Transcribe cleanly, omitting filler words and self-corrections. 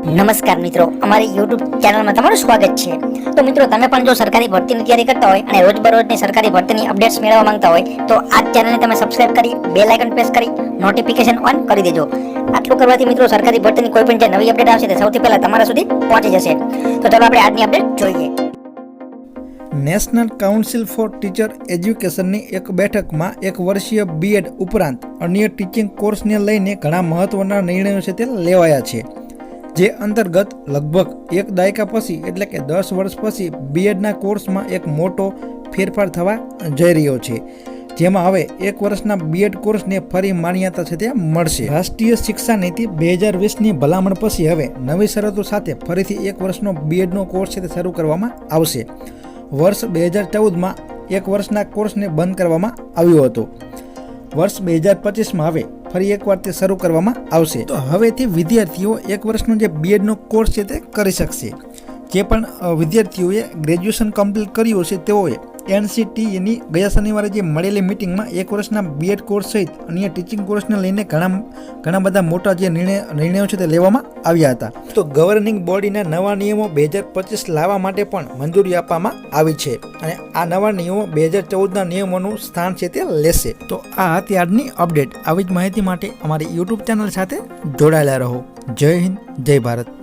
નમસ્કાર મિત્રો, અમારી YouTube ચેનલમાં તમારું સ્વાગત છે। તો મિત્રો, તમે પણ જો સરકારી ભરતીની તૈયારી કરતા હોય અને રોજબરોજની સરકારી ભરતીની અપડેટ્સ મેળવવા માંગતા હોય તો આ ચેનલને તમે સબસ્ક્રાઇબ કરી બેલ આઇકન પ્રેસ કરી નોટિફિકેશન ઓન કરી દેજો। આટલું કરવાથી મિત્રો સરકારી ભરતીની કોઈ પણ જે નવી અપડેટ આવશે તે સૌથી પહેલા તમારા સુધી પહોંચી જશે। તો ચાલો આપણે આજની અપડેટ જોઈએ। નેશનલ કાઉન્સિલ ફોર ટીચર એજ્યુકેશનની એક બેઠકમાં 1 વર્ષીય બીએડ ઉપરાંત અન્ય ટીચિંગ કોર્સને લઈને ઘણા મહત્વના નિર્ણયો છે તે લેવાયા છે, જે અંતર્ગત લગભગ એક દાયકા પછી એટલે કે 10 વર્ષ પછી બીએડના કોર્સમાં એક મોટો ફેરફાર થવા જઈ રહ્યો છે, જેમાં હવે 1 વર્ષના બીએડ કોર્સને ફરી માન્યતા છે તે મળશે। રાષ્ટ્રીય શિક્ષા નીતિ 2020ની ભલામણ પછી હવે નવી શરતો સાથે ફરીથી 1 વર્ષનો બીએડનો કોર્સ છે તે શરૂ કરવામાં આવશે। વર્ષ 2014માં 1 વર્ષના કોર્સને બંધ કરવામાં આવ્યો હતો। વર્ષ 2025માં હવે ફરી એકવાર તે શરૂ કરવામાં આવશે। તો હવેથી વિદ્યાર્થીઓ 1 વર્ષનો જે બીએડનો કોર્સ છે તે કરી શકશે। જે પણ વિદ્યાર્થીઓએ ગ્રેજ્યુએશન કમ્પ્લીટ કર્યું છે તેઓએ NCTEની ગયા શનિવારે જે મળેલી મિટિંગમાં 1 વર્ષના બીએડ કોર્સ સહિત અન્ય ટીચિંગ કોર્સને લઈને ઘણા બધા મોટા જે નિર્ણયો છે તે લેવામાં આવ્યા હતા। તો ગવર્નિંગ બોડીના નવા નિયમો 2025 લાવવા માટે પણ મંજૂરી આપવામાં આવી છે અને આ નવા નિયમો 2014ના નિયમોનું સ્થાન છે તે લેશે। તો આ હતી આજની અપડેટ। આવી જ માહિતી માટે અમારી YouTube ચેનલ સાથે જોડાયેલા રહો। જય હિન્દ, જય ભારત।